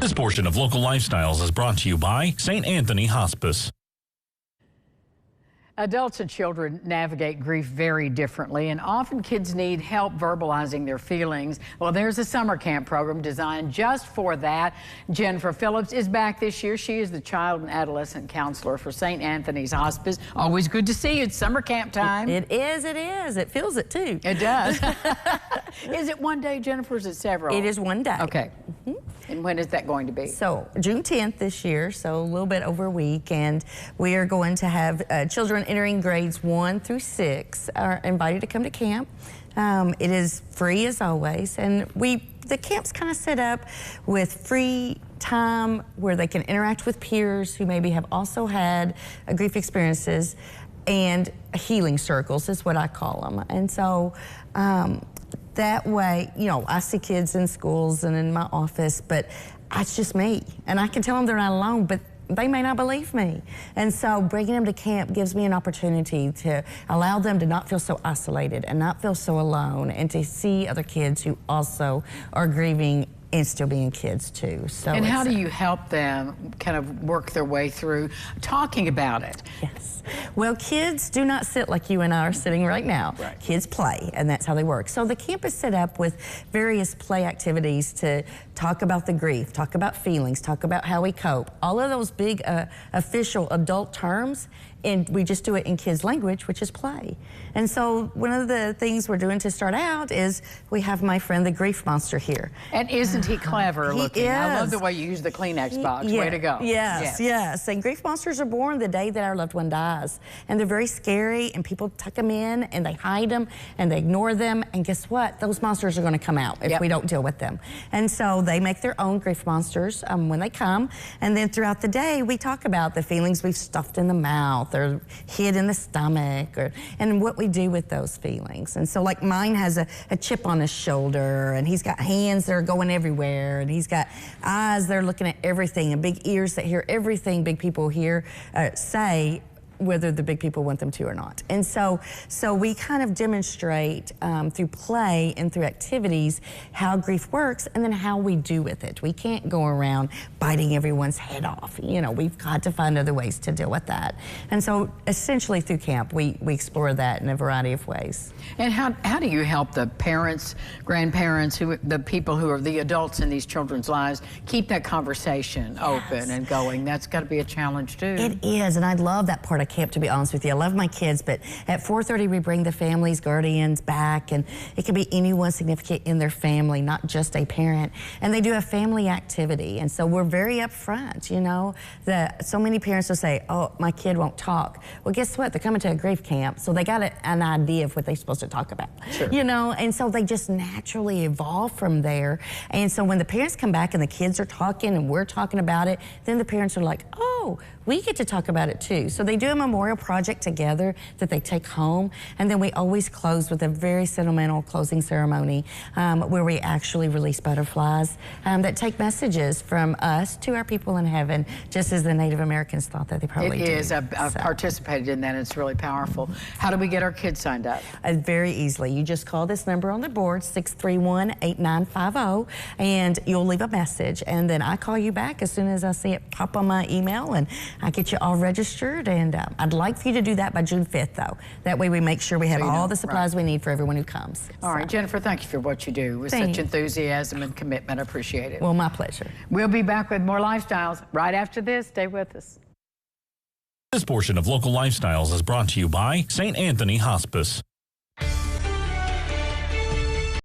This portion of Local Lifestyles is brought to you by St. Anthony Hospice. Adults and children navigate grief very differently, and often kids need help verbalizing their feelings. Well, there's a summer camp program designed just for that. Jennifer Phillips is back this year. She is the child and adolescent counselor for St. Anthony's Hospice. Always good to see you. It's summer camp time. It is. It feels it too. It does. Is it one day, Jennifer, or is it several? It is one day. Okay. And when is that going to be? So June 10th this year, so a little bit over a week, and we are going to have children entering grades 1 through 6 are invited to come to camp. It is free as always, and the camp's kind of set up with free time where they can interact with peers who maybe have also had grief experiences, and healing circles is what I call them. And so that way, you know, I see kids in schools and in my office, but it's just me. And I can tell them they're not alone, but they may not believe me. And so bringing them to camp gives me an opportunity to allow them to not feel so isolated and not feel so alone, and to see other kids who also are grieving and still being kids too. So, and how do you help them kind of work their way through talking about it? Yes. Well, kids do not sit like you and I are sitting right now. Right. Kids play, and that's how they work. So the camp is set up with various play activities to talk about the grief, talk about feelings, talk about how we cope. All of those big official adult terms, and we just do it in kids' language, which is play. And so one of the things we're doing to start out is we have my friend, the grief monster, here. And isn't he clever looking? He is. I love the way you use the Kleenex box. Yeah. Way to go. Yes. And grief monsters are born the day that our loved one dies. And they're very scary, and people tuck them in, and they hide them, and they ignore them. And guess what? Those monsters are going to come out if we don't deal with them. And so they make their own grief monsters when they come. And then throughout the day, we talk about the feelings we've stuffed in the mouth or hid in the stomach, and what we do with those feelings. And so, like, mine has a chip on his shoulder, and he's got hands that are going everywhere, and he's got eyes that are looking at everything, and big ears that hear everything big people hear say, whether the big people want them to or not. And so we kind of demonstrate through play and through activities how grief works, and then how we do with it. We can't go around biting everyone's head off. You know, we've got to find other ways to deal with that. And so essentially through camp, we explore that in a variety of ways. And how do you help the parents, grandparents, the people who are the adults in these children's lives, keep that conversation open and going? That's got to be a challenge too. It is, and I love that part of camp, to be honest with you. I love my kids, but at 4:30 we bring the families, guardians back, and it can be anyone significant in their family, not just a parent. And they do a family activity, and so we're very upfront. You know, so many parents will say, "Oh, my kid won't talk." Well, guess what? They're coming to a grief camp, so they got an idea of what they're supposed to talk about. Sure. You know, and so they just naturally evolve from there. And so when the parents come back and the kids are talking and we're talking about it, then the parents are like, "Oh, we get to talk about it too." So they do a memorial project together that they take home, and then we always close with a very sentimental closing ceremony where we actually release butterflies that take messages from us to our people in heaven, just as the Native Americans thought that they probably did. It is. I've participated in that. It's really powerful. How do we get our kids signed up? Very easily. You just call this number on the board, 631-8950, and you'll leave a message, and then I call you back as soon as I see it pop on my email, and I get you all registered. And I'd like for you to do that by June 5th, though. That way we make sure we have all the supplies we need for everyone who comes. All right, Jennifer, thank you for what you do with such enthusiasm and commitment. I appreciate it. Well, my pleasure. We'll be back with more Lifestyles right after this. Stay with us. This portion of Local Lifestyles is brought to you by St. Anthony Hospice.